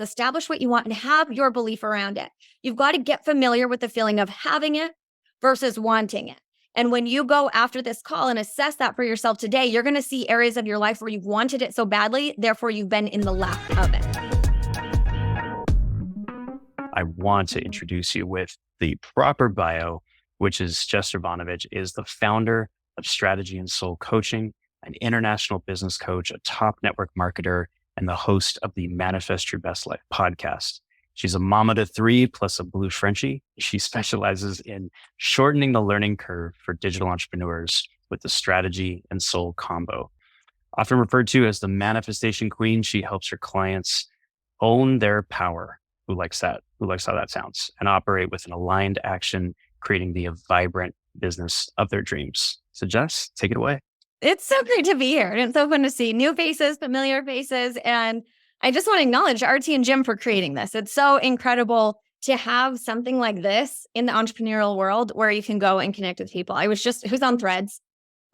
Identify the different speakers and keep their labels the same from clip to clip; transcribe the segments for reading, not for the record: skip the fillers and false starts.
Speaker 1: establish what you want and have your belief around it. You've got to get familiar with the feeling of having it versus wanting it. And when you go after this call and assess that for yourself today, you're going to see areas of your life where you've wanted it so badly, therefore you've been in the lack of it.
Speaker 2: I want to introduce you with the proper bio, which is Jess is the founder of Strategy and Soul Coaching, an international business coach, a top network marketer, and the host of the Manifest Your Best Life podcast. She's a mama to 3 plus a blue Frenchie. She specializes in shortening the learning curve for digital entrepreneurs with the strategy and soul combo. Often referred to as the manifestation queen, she helps her clients own their power. Who likes that? Who likes how that sounds? And operate with an aligned action, creating the vibrant business of their dreams. So Jess, take it away.
Speaker 1: It's so great to be here. And it's so fun to see new faces, familiar faces. And I just want to acknowledge RT and Jim for creating this. It's so incredible to have something like this in the entrepreneurial world where you can go and connect with people. Who's on Threads?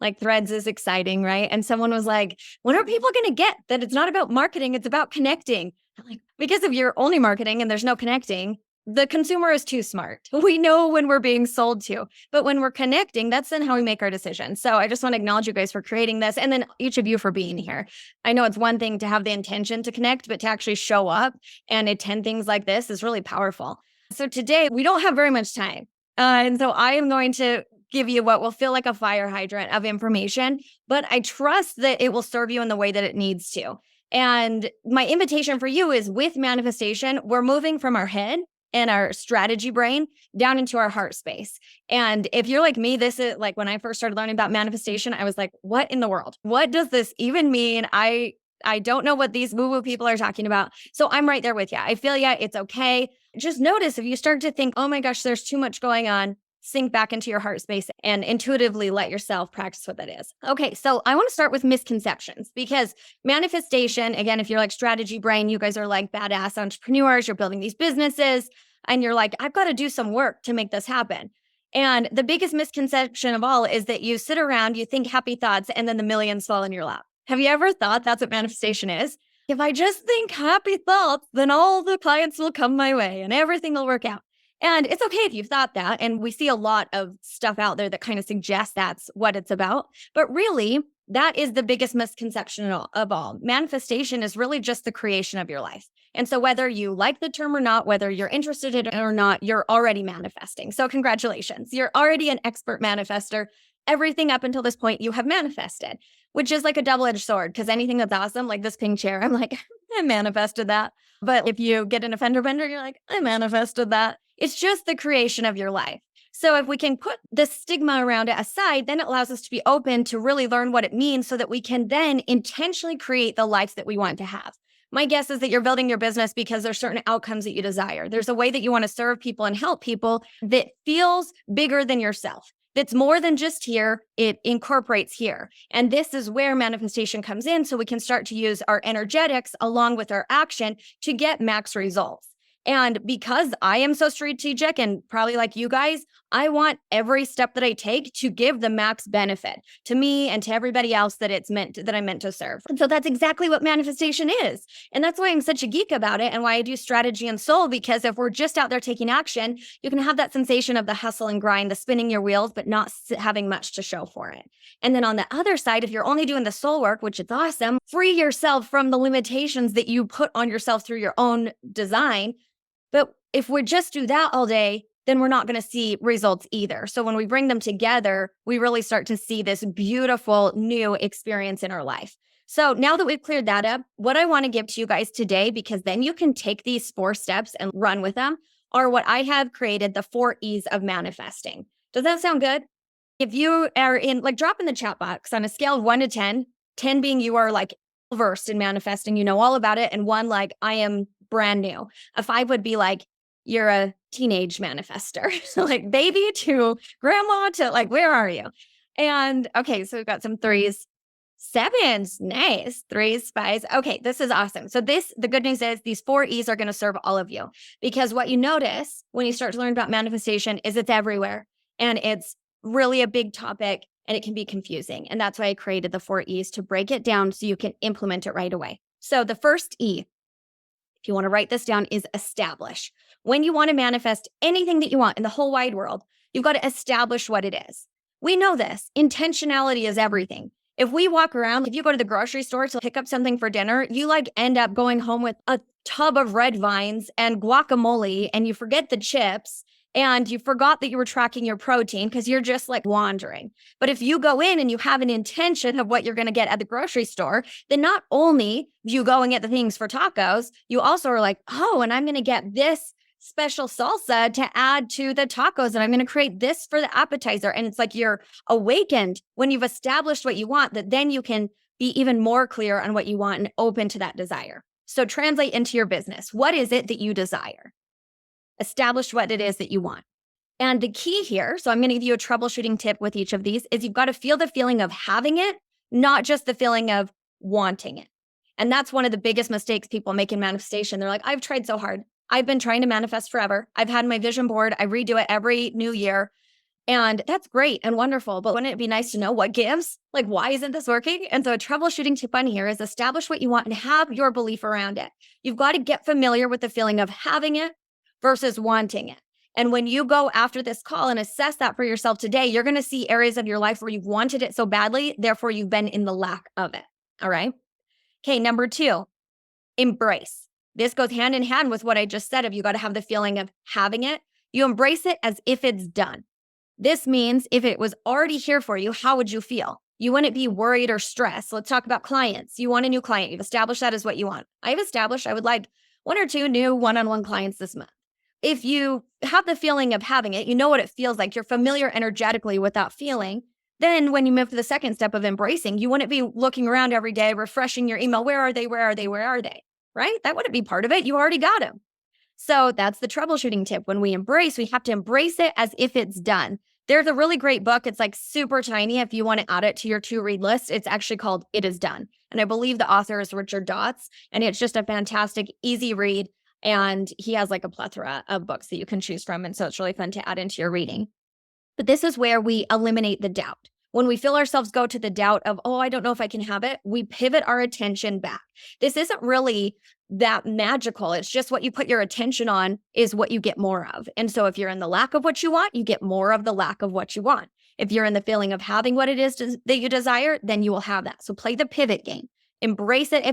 Speaker 1: Like Threads is exciting, right? And someone was like, when are people going to get that it's not about marketing, it's about connecting? I'm like, because if you're only marketing and there's no connecting, the consumer is too smart. We know when we're being sold to, but when we're connecting, that's then how we make our decisions. So I just want to acknowledge you guys for creating this, and then each of you for being here. I know it's one thing to have the intention to connect, but to actually show up and attend things like this is really powerful. So today we don't have very much time. And so I am going to give you what will feel like a fire hydrant of information, but I trust that it will serve you in the way that it needs to. And my invitation for you is with manifestation, we're moving from our head and our strategy brain down into our heart space. And if you're like me, this is like when I first started learning about manifestation, I was like, what in the world? What does this even mean? I don't know what these woo-woo people are talking about. So I'm right there with you. I feel ya. It's okay. Just notice if you start to think, oh my gosh, there's too much going on, sink back into your heart space and intuitively let yourself practice what that is. Okay, so I want to start with misconceptions because manifestation, again, if you're like strategy brain, you guys are like badass entrepreneurs, you're building these businesses, and you're like, I've got to do some work to make this happen. And the biggest misconception of all is that you sit around, you think happy thoughts, and then the millions fall in your lap. Have you ever thought that's what manifestation is? If I just think happy thoughts, then all the clients will come my way and everything will work out. And it's okay if you've thought that. And we see a lot of stuff out there that kind of suggests that's what it's about. But really, that is the biggest misconception of all. Manifestation is really just the creation of your life. And so whether you like the term or not, whether you're interested in it or not, you're already manifesting. So congratulations. You're already an expert manifester. Everything up until this point you have manifested, which is like a double-edged sword because anything that's awesome, like this pink chair, I'm like, I manifested that. But if you get an offender bender, you're like, I manifested that. It's just the creation of your life. So if we can put the stigma around it aside, then it allows us to be open to really learn what it means so that we can then intentionally create the life that we want to have. My guess is that you're building your business because there's certain outcomes that you desire. There's a way that you want to serve people and help people that feels bigger than yourself. That's more than just here, it incorporates here. And this is where manifestation comes in so we can start to use our energetics along with our action to get max results. And because I am so strategic and probably like you guys, I want every step that I take to give the max benefit to me and to everybody else that I'm meant to serve. And so that's exactly what manifestation is. And that's why I'm such a geek about it and why I do strategy and soul, because if we're just out there taking action, you can have that sensation of the hustle and grind, the spinning your wheels, but not having much to show for it. And then on the other side, if you're only doing the soul work, which is awesome, free yourself from the limitations that you put on yourself through your own design. But if we just do that all day, then we're not going to see results either. So when we bring them together, we really start to see this beautiful new experience in our life. So now that we've cleared that up, what I want to give to you guys today, because then you can take these 4 steps and run with them, are what I have created, the 4 E's of manifesting. Does that sound good? If you are drop in the chat box on a scale of 1 to 10, 10 being you are like versed in manifesting, you know all about it, and 1 like I am brand new. A 5 would be like, you're a teenage manifester. So like baby to grandma to like, where are you? And okay, so we've got some 3s, 7s, nice, 3s, 5s. Okay, this is awesome. So the good news is these 4 E's are going to serve all of you, because what you notice when you start to learn about manifestation is it's everywhere and it's really a big topic and it can be confusing. And that's why I created the 4 E's to break it down so you can implement it right away. So the first E if you want to write this down, is establish. When you want to manifest anything that you want in the whole wide world, you've got to establish what it is. We know this. Intentionality is everything. If we walk around, if you go to the grocery store to pick up something for dinner, you end up going home with a tub of red vines and guacamole, and you forget the chips, and you forgot that you were tracking your protein because you're just wandering. But if you go in and you have an intention of what you're going to get at the grocery store, then not only do you go and get the things for tacos, you also are like, oh, and I'm going to get this special salsa to add to the tacos, and I'm going to create this for the appetizer. And it's you're awakened when you've established what you want, that then you can be even more clear on what you want and open to that desire. So translate into your business. What is it that you desire? Establish what it is that you want. And the key here, so I'm going to give you a troubleshooting tip with each of these, is you've got to feel the feeling of having it, not just the feeling of wanting it. And that's one of the biggest mistakes people make in manifestation. They're like, I've tried so hard. I've been trying to manifest forever. I've had my vision board. I redo it every new year. And that's great and wonderful. But wouldn't it be nice to know what gives? Why isn't this working? And so a troubleshooting tip on here is establish what you want and have your belief around it. You've got to get familiar with the feeling of having it versus wanting it. And when you go after this call and assess that for yourself today, you're going to see areas of your life where you've wanted it so badly, therefore you've been in the lack of it. All right. Okay. Number 2, embrace. This goes hand in hand with what I just said of you got to have the feeling of having it. You embrace it as if it's done. This means if it was already here for you, how would you feel? You wouldn't be worried or stressed. Let's talk about clients. You want a new client. You've established that as what you want. I've established I would like 1 or 2 new one-on-one clients this month. If you have the feeling of having it, you know what it feels like. You're familiar energetically with that feeling. Then when you move to the second step of embracing, you wouldn't be looking around every day, refreshing your email. Where are they? Where are they? Where are they? Right? That wouldn't be part of it. You already got them. So that's the troubleshooting tip. When we embrace, we have to embrace it as if it's done. There's a really great book. It's super tiny. If you want to add it to your to-read list, it's actually called It Is Done. And I believe the author is Richard Dotz. And it's just a fantastic, easy read. And he has a plethora of books that you can choose from. And so it's really fun to add into your reading. But this is where we eliminate the doubt. When we feel ourselves go to the doubt of, oh, I don't know if I can have it, we pivot our attention back. This isn't really that magical. It's just what you put your attention on is what you get more of. And so if you're in the lack of what you want, you get more of the lack of what you want. If you're in the feeling of having what it is that you desire, then you will have that. So play the pivot game. Embrace it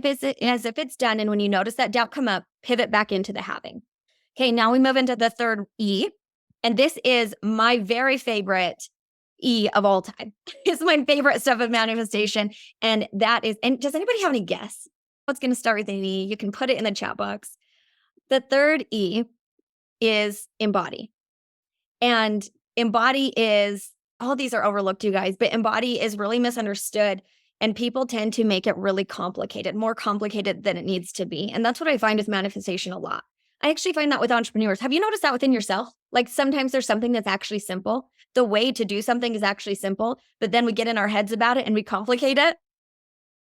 Speaker 1: as if it's done. And when you notice that doubt come up, pivot back into the having. Okay, now we move into the third E. And this is my very favorite E of all time. It's my favorite stuff of manifestation. And that is, and does anybody have any guess what's going to start with an E? You can put it in the chat box. The third E is embody. And embody is, all these are overlooked, you guys, but embody is really misunderstood. And people tend to make it really complicated, more complicated than it needs to be. And that's what I find with manifestation a lot. I actually find that with entrepreneurs. Have you noticed that within yourself? Sometimes there's something that's actually simple. The way to do something is actually simple, but then we get in our heads about it and we complicate it.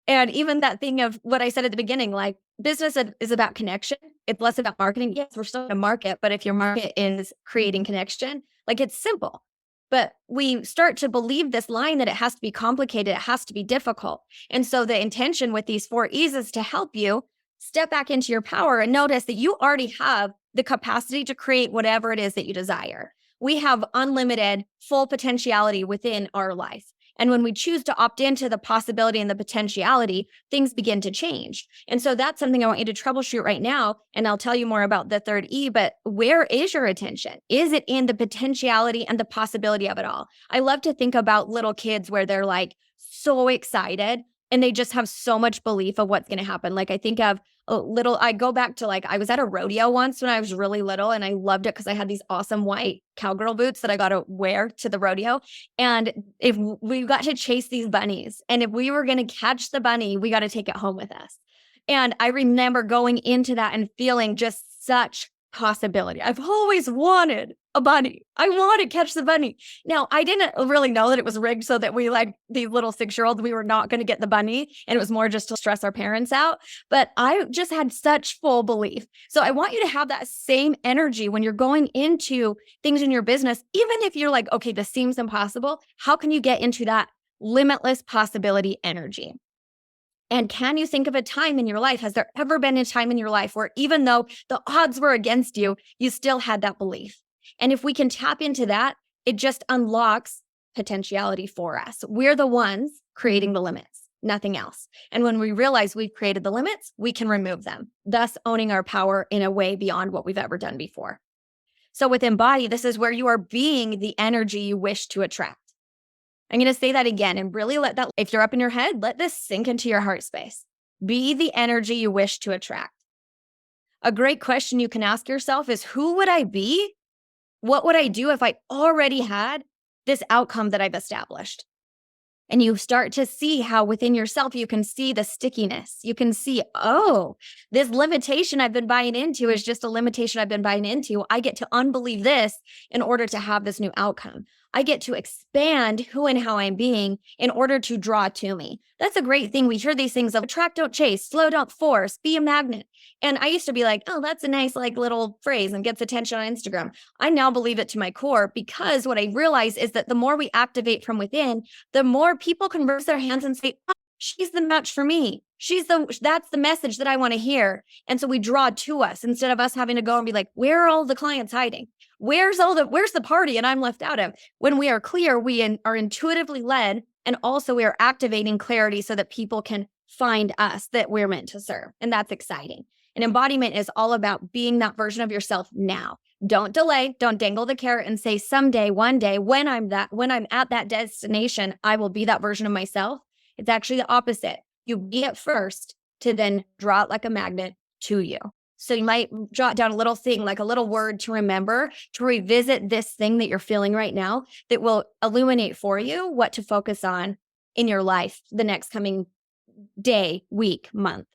Speaker 1: And even that thing of what I said at the beginning, business is about connection. It's less about marketing. Yes, we're still in a market, but if your market is creating connection, it's simple. But we start to believe this line that it has to be complicated, it has to be difficult. And so the intention with these 4 E's is to help you step back into your power and notice that you already have the capacity to create whatever it is that you desire. We have unlimited full potentiality within our life. And when we choose to opt into the possibility and the potentiality, things begin to change. And so that's something I want you to troubleshoot right now. And I'll tell you more about the third E, but where is your attention? Is it in the potentiality and the possibility of it all? I love to think about little kids where they're so excited and they just have so much belief of what's going to happen. I think of I go back to I was at a rodeo once when I was really little and I loved it because I had these awesome white cowgirl boots that I got to wear to the rodeo. And if we got to chase these bunnies and if we were going to catch the bunny, we got to take it home with us. And I remember going into that and feeling just such possibility. I've always wanted a bunny. I want to catch the bunny. Now, I didn't really know that it was rigged so that we, these little 6-year-olds, we were not going to get the bunny. And it was more just to stress our parents out. But I just had such full belief. So I want you to have that same energy when you're going into things in your business, even if you're okay, this seems impossible. How can you get into that limitless possibility energy? And can you think of a time in your life? Has there ever been a time in your life where even though the odds were against you, you still had that belief? And if we can tap into that, it just unlocks potentiality for us. We're the ones creating the limits, nothing else. And when we realize we've created the limits, we can remove them, thus owning our power in a way beyond what we've ever done before. So with Embody, this is where you are being the energy you wish to attract. I'm going to say that again and really let that, if you're up in your head, let this sink into your heart space. Be the energy you wish to attract. A great question you can ask yourself is, who would I be? What would I do if I already had this outcome that I've established? And you start to see how within yourself, you can see the stickiness. You can see, oh, this limitation I've been buying into is just a limitation I've been buying into. I get to unbelieve this in order to have this new outcome. I get to expand who and how I'm being in order to draw to me. That's a great thing. We hear these things of attract, don't chase, slow, don't force, be a magnet. And I used to be like, oh, that's a nice like little phrase and gets attention on Instagram. I now believe it to my core, because what I realize is that the more we activate from within, the more people can raise their hands and say, oh, she's the match for me. That's the message that I want to hear. And so we draw to us instead of us having to go and be like, where are all the clients hiding? Where's the party and I'm left out of? When we are clear, we are intuitively led, and also we are activating clarity so that people can find us that we're meant to serve. And that's exciting. And embodiment is all about being that version of yourself now. Don't delay, don't dangle the carrot and say someday, one day, when I'm at that destination, I will be that version of myself. It's actually the opposite. You be it first to then draw it like a magnet to you. So you might jot down a little thing, like a little word to remember, to revisit this thing that you're feeling right now that will illuminate for you what to focus on in your life the next coming day, week, month.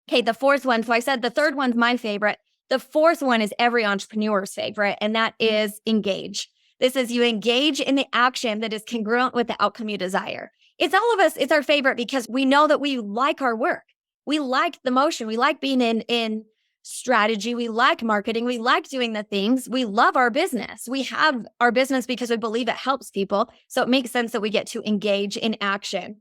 Speaker 1: Okay, the fourth one. So I said the third one's my favorite. The fourth one is every entrepreneur's favorite, and that is engage. This is you engage in the action that is congruent with the outcome you desire. It's all of us. It's our favorite because we know that we like our work. We like the motion. We like being in strategy. We like marketing. We like doing the things. We love our business. We have our business because we believe it helps people. So it makes sense that we get to engage in action.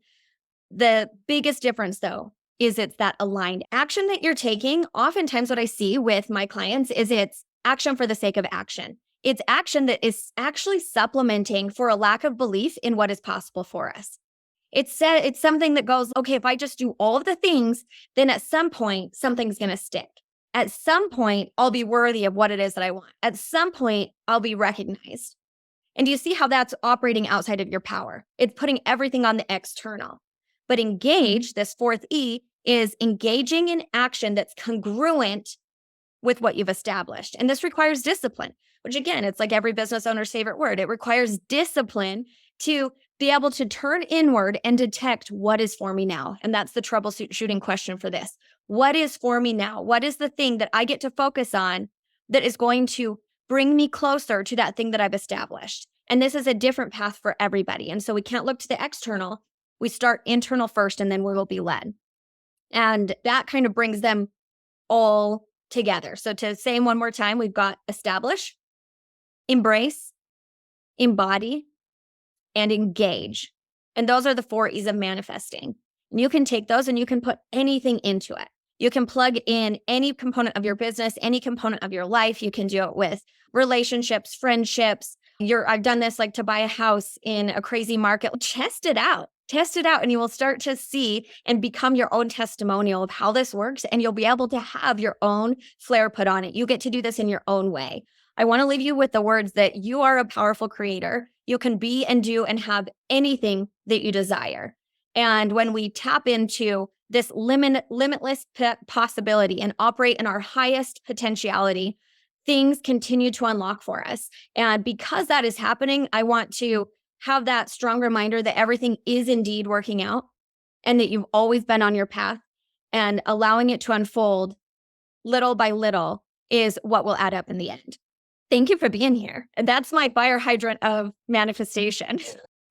Speaker 1: The biggest difference, though, is it's that aligned action that you're taking. Oftentimes what I see with my clients is it's action for the sake of action. It's action that is actually supplementing for a lack of belief in what is possible for us. It's something that goes, okay, if I just do all of the things, then at some point, something's going to stick. At some point, I'll be worthy of what it is that I want. At some point, I'll be recognized. And do you see how that's operating outside of your power? It's putting everything on the external. But engage, this fourth E, is engaging in action that's congruent with what you've established. And this requires discipline, which again, it's like every business owner's favorite word. It requires discipline to be able to turn inward and detect what is for me now. And that's the troubleshooting question for this. What is for me now? What is the thing that I get to focus on that is going to bring me closer to that thing that I've established? And this is a different path for everybody. And so we can't look to the external. We start internal first, and then we will be led. And that kind of brings them all together. So to say one more time, we've got establish, embrace, embody, and engage. And those are the 4 E's of manifesting. And you can take those and you can put anything into it. You can plug in any component of your business, any component of your life. You can do it with relationships, friendships. I've done this like to buy a house in a crazy market. Test it out. Test it out and you will start to see and become your own testimonial of how this works. And you'll be able to have your own flair put on it. You get to do this in your own way. I want to leave you with the words that you are a powerful creator. You can be and do and have anything that you desire. And when we tap into this limitless possibility and operate in our highest potentiality, things continue to unlock for us. And because that is happening, I want to have that strong reminder that everything is indeed working out and that you've always been on your path, and allowing it to unfold little by little is what will add up in the end. Thank you for being here. And that's my fire hydrant of manifestation.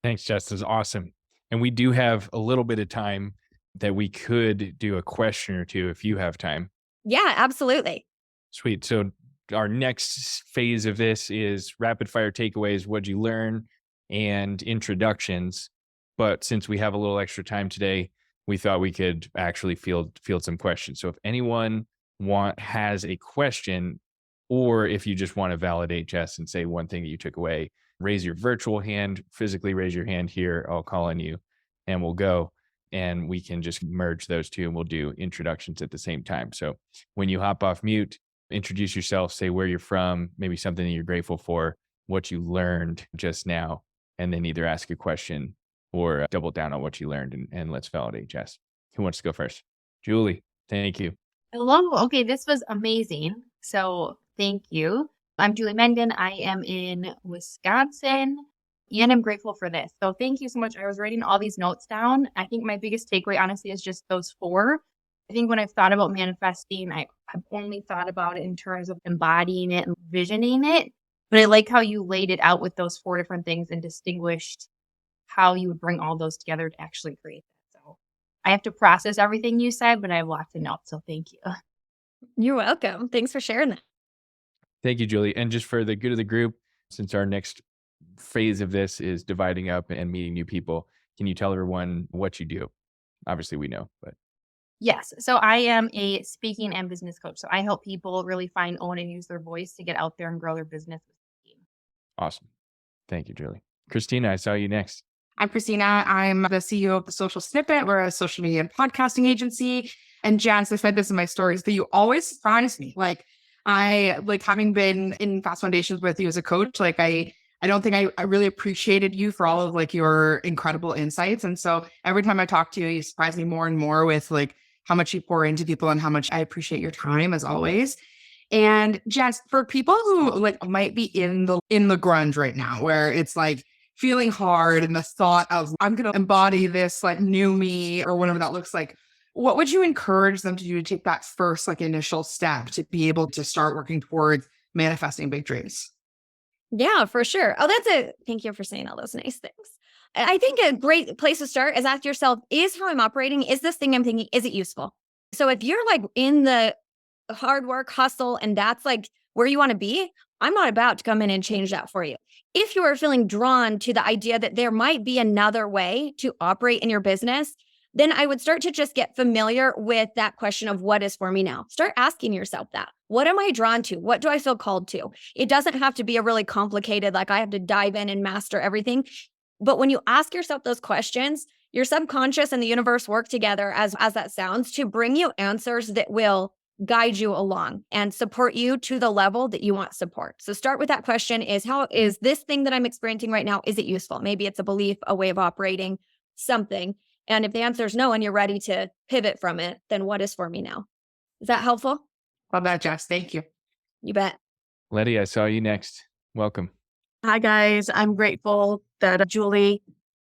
Speaker 3: Thanks, Jess. This is awesome. And we do have a little bit of time that we could do a question or two if you have time.
Speaker 1: Yeah, absolutely.
Speaker 3: Sweet. So our next phase of this is rapid fire takeaways. What'd you learn? And introductions. But since we have a little extra time today, we thought we could actually field some questions. So if anyone has a question, or if you just want to validate Jess and say one thing that you took away, raise your virtual hand, physically raise your hand here. I'll call on you and we'll go, and we can just merge those two and we'll do introductions at the same time. So when you hop off mute, introduce yourself, say where you're from, maybe something that you're grateful for, what you learned just now, and then either ask a question or double down on what you learned, and let's validate Jess. Who wants to go first? Julie, thank you.
Speaker 4: Hello. Okay, this was amazing. So thank you. I'm Julie Mengden. I am in Wisconsin, and I'm grateful for this. So thank you so much. I was writing all these notes down. I think my biggest takeaway, honestly, is just those 4. I think when I've thought about manifesting, I've only thought about it in terms of embodying it and visioning it. But I like how you laid it out with those 4 different things and distinguished how you would bring all those together to actually create that. So I have to process everything you said, but I have lots of notes. So thank you.
Speaker 1: You're welcome. Thanks for sharing that.
Speaker 3: Thank you, Julie. And just for the good of the group, since our next phase of this is dividing up and meeting new people, can you tell everyone what you do? Obviously, we know, but.
Speaker 4: Yes. So I am a speaking and business coach. So I help people really find, own, and use their voice to get out there and grow their business.
Speaker 3: Awesome. Thank you, Julie. Christina, I saw you next.
Speaker 5: I'm Christina. I'm the CEO of The Social Snippet. We're a social media and podcasting agency. And Jess, I said this in my stories, that you always surprise me. Having been in Fast Foundations with you as a coach, I don't think I really appreciated you for all of your incredible insights. And so every time I talk to you, you surprise me more and more with how much you pour into people and how much I appreciate your time as always. And Jess, for people who might be in the grunge right now, where it's feeling hard and the thought of I'm going to embody this new me or whatever that looks like, what would you encourage them to do to take that first initial step to be able to start working towards manifesting big dreams?
Speaker 1: Yeah, for sure. Thank you for saying all those nice things. I think a great place to start is ask yourself, is how I'm operating, is this thing I'm thinking, is it useful? So if you're in the hard work, hustle, and that's where you want to be, I'm not about to come in and change that for you. If you are feeling drawn to the idea that there might be another way to operate in your business, then I would start to just get familiar with that question of what is for me now. Start asking yourself that. What am I drawn to? What do I feel called to? It doesn't have to be a really complicated, I have to dive in and master everything. But when you ask yourself those questions, your subconscious and the universe work together, as that sounds, to bring you answers that will guide you along and support you to the level that you want support. So start with that question: how is this thing that I'm experiencing right now, is it useful? Maybe it's a belief, a way of operating, something. And if the answer is no and you're ready to pivot from it, then what is for me now? Is that helpful?
Speaker 5: Love that, Jess. Thank you.
Speaker 1: You bet.
Speaker 3: Letty, I saw you next. Welcome.
Speaker 6: Hi, guys. I'm grateful that Julie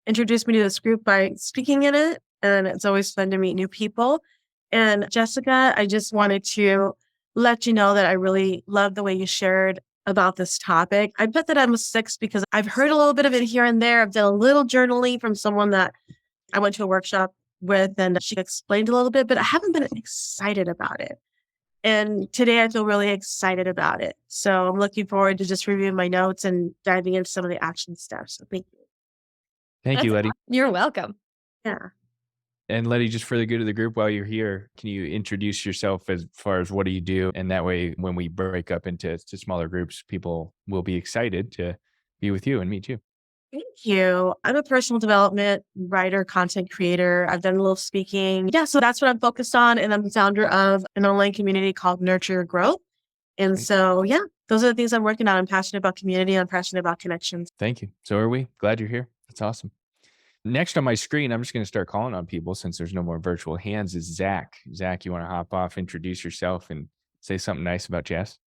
Speaker 6: introduced me to this group by speaking in it. And it's always fun to meet new people. And Jessica, I just wanted to let you know that I really love the way you shared about this topic. I put that I'm a 6 because I've heard a little bit of it here and there. I've done a little journaling from someone that I went to a workshop with, and she explained a little bit, but I haven't been excited about it. And today I feel really excited about it. So I'm looking forward to just reviewing my notes and diving into some of the action steps. So thank you.
Speaker 3: Thank you, Letty.
Speaker 1: You're welcome.
Speaker 6: Yeah.
Speaker 3: And Letty, just for the good of the group while you're here, can you introduce yourself as far as what do you do? And that way, when we break up into smaller groups, people will be excited to be with you and meet you.
Speaker 6: Thank you. I'm a personal development writer, content creator. I've done a little speaking. Yeah, so that's what I'm focused on. And I'm the founder of an online community called Nurture Your Growth. And so, yeah, those are the things I'm working on. I'm passionate about community. I'm passionate about connections.
Speaker 3: Thank you. So are we. Glad you're here. That's awesome. Next on my screen, I'm just going to start calling on people since there's no more virtual hands, is Zach. Zach, you want to hop off, introduce yourself, and say something nice about Jess?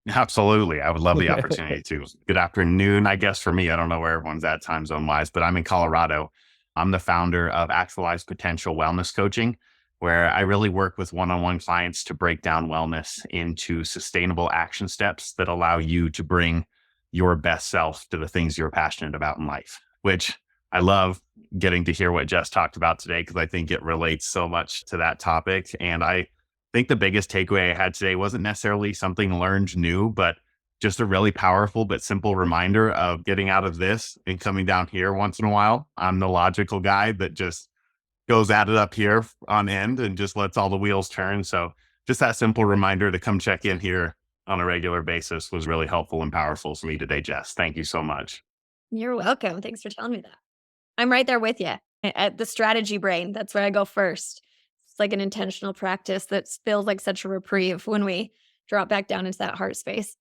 Speaker 7: Absolutely. I would love the opportunity to. Good afternoon, I guess, for me. I don't know where everyone's at time zone wise, but I'm in Colorado. I'm the founder of Actualized Potential Wellness Coaching, where I really work with one-on-one clients to break down wellness into sustainable action steps that allow you to bring your best self to the things you're passionate about in life, which I love getting to hear what Jess talked about today, because I think it relates so much to that topic. And I think the biggest takeaway I had today wasn't necessarily something learned new, but just a really powerful but simple reminder of getting out of this and coming down here once in a while. I'm the logical guy that just goes at it up here on end and just lets all the wheels turn. So just that simple reminder to come check in here on a regular basis was really helpful and powerful for me today, Jess. Thank you so much.
Speaker 1: You're welcome. Thanks for telling me that. I'm right there with you. At the strategy brain, that's where I go first. It's like an intentional practice that feels like such a reprieve when we drop back down into that heart space.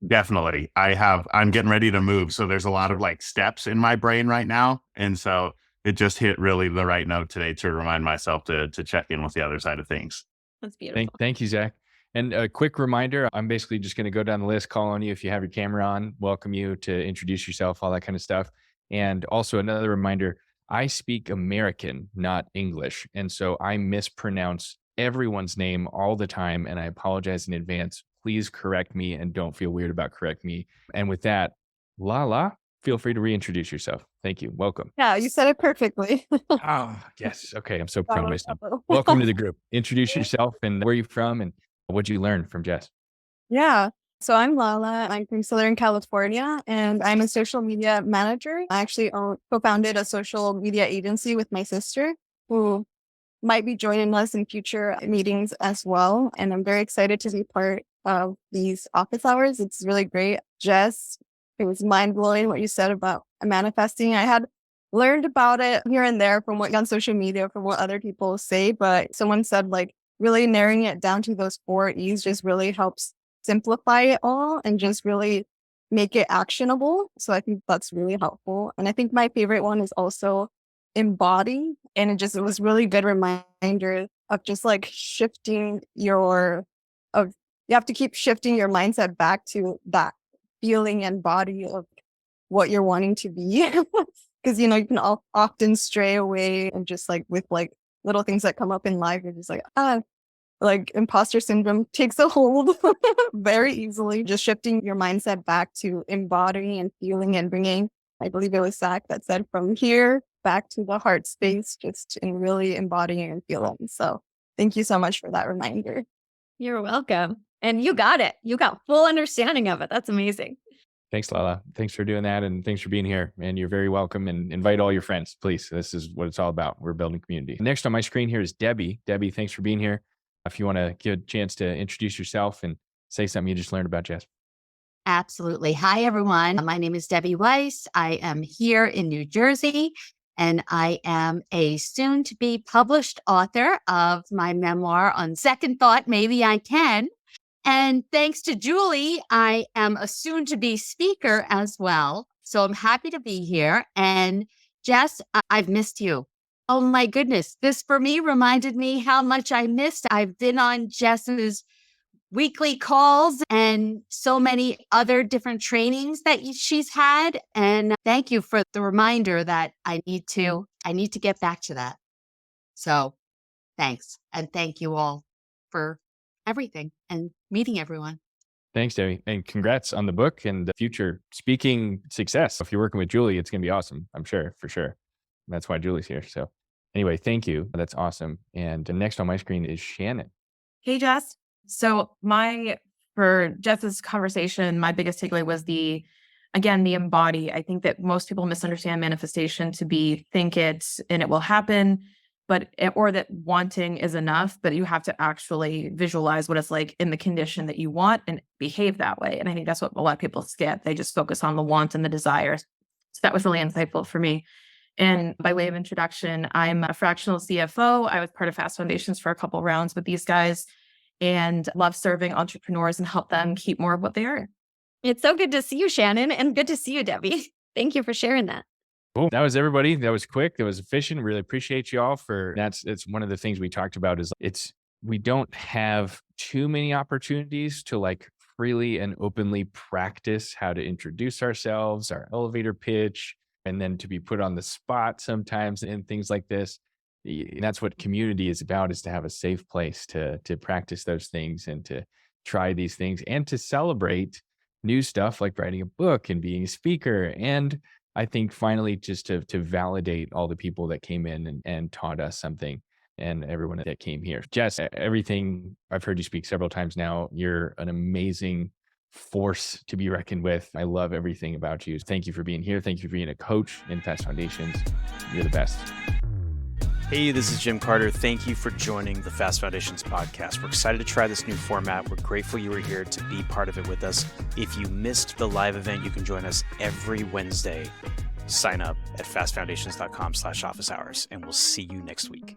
Speaker 7: Definitely. I'm getting ready to move. So there's a lot of like steps in my brain right now. And so it just hit really the right note today to remind myself to check in with the other side of things.
Speaker 1: That's beautiful.
Speaker 3: Thank you, Zach. And a quick reminder, I'm basically just going to go down the list, call on you if you have your camera on, welcome you to introduce yourself, all that kind of stuff. And also another reminder, I speak American, not English. And so I mispronounce everyone's name all the time. And I apologize in advance. Please correct me and don't feel weird about correct me. And with that, Lala, feel free to reintroduce yourself. Thank you. Welcome.
Speaker 6: Yeah, you said it perfectly.
Speaker 3: Oh, yes. Okay. I'm so proud of myself. Welcome to the group. Introduce yourself and where are you from and what did you learn from Jess?
Speaker 6: Yeah. So I'm Lala. I'm from Southern California and I'm a social media manager. I actually co-founded a social media agency with my sister who might be joining us in future meetings as well. And I'm very excited to be part of these office hours. It's really great. Jess, it was mind blowing what you said about manifesting. I had learned about it here and there from what on social media, from what other people say, but someone said like really narrowing it down to those 4 E's just really helps simplify it all and just really make it actionable. So I think that's really helpful. And I think my favorite one is also embody. And it was really good reminder of just like you have to keep shifting your mindset back to that feeling and body of what you're wanting to be. Because, you can often stray away and just like with like little things that come up in life, you're just like imposter syndrome takes a hold very easily. Just shifting your mindset back to embodying and feeling and bringing, I believe it was Zach that said, from here back to the heart space, just in really embodying and feeling. So thank you so much for that reminder.
Speaker 1: You're welcome. And you got it. You got full understanding of it. That's amazing.
Speaker 3: Thanks, Lala. Thanks for doing that. And thanks for being here. And you're very welcome and invite all your friends, please. This is what it's all about. We're building community. Next on my screen here is Debbie. Debbie, thanks for being here. If you want to give a chance to introduce yourself and say something you just learned about Jess.
Speaker 8: Absolutely. Hi, everyone. My name is Debbie Weiss. I am here in New Jersey, and I am a soon-to-be published author of my memoir, On Second Thought, Maybe I Can. And thanks to Julie, I am a soon-to-be speaker as well. So I'm happy to be here. And Jess, I've missed you. Oh my goodness. This for me reminded me how much I missed. I've been on Jess's weekly calls and so many other different trainings that she's had. And thank you for the reminder that I need to get back to that. So thanks. And thank you all for everything and meeting everyone.
Speaker 3: Thanks, Debbie. And congrats on the book and the future speaking success. If you're working with Julie, it's going to be awesome. I'm sure, for sure. That's why Julie's here. So anyway, thank you. That's awesome. And next on my screen is Shannon.
Speaker 5: Hey, Jess. So for Jess's conversation, my biggest takeaway was the embody. I think that most people misunderstand manifestation to be think it and it will happen, or that wanting is enough, but you have to actually visualize what it's like in the condition that you want and behave that way. And I think that's what a lot of people skip. They just focus on the want and the desire. So that was really insightful for me. And by way of introduction, I'm a fractional CFO. I was part of Fast Foundations for a couple rounds with these guys and love serving entrepreneurs and help them keep more of what they are.
Speaker 1: It's so good to see you, Shannon, and good to see you, Debbie. Thank you for sharing that.
Speaker 3: Cool. That was everybody. That was quick. That was efficient. Really appreciate you all for that. It's one of the things we talked about is we don't have too many opportunities to like freely and openly practice how to introduce ourselves, our elevator pitch, and then to be put on the spot sometimes and things like this. And that's what community is about, is to have a safe place to practice those things and to try these things and to celebrate new stuff like writing a book and being a speaker. And I think finally just to validate all the people that came in and taught us something and everyone that came here. Jess, everything I've heard you speak several times now, you're an amazing force to be reckoned with. I love everything about you. Thank you for being here. Thank you for being a coach in Fast Foundations. You're the best.
Speaker 2: Hey, this is Jim Carter. Thank you for joining the Fast Foundations podcast. We're excited to try this new format. We're grateful you were here to be part of it with us. If you missed the live event, you can join us every Wednesday. Sign up at fastfoundations.com/office hours, and we'll see you next week.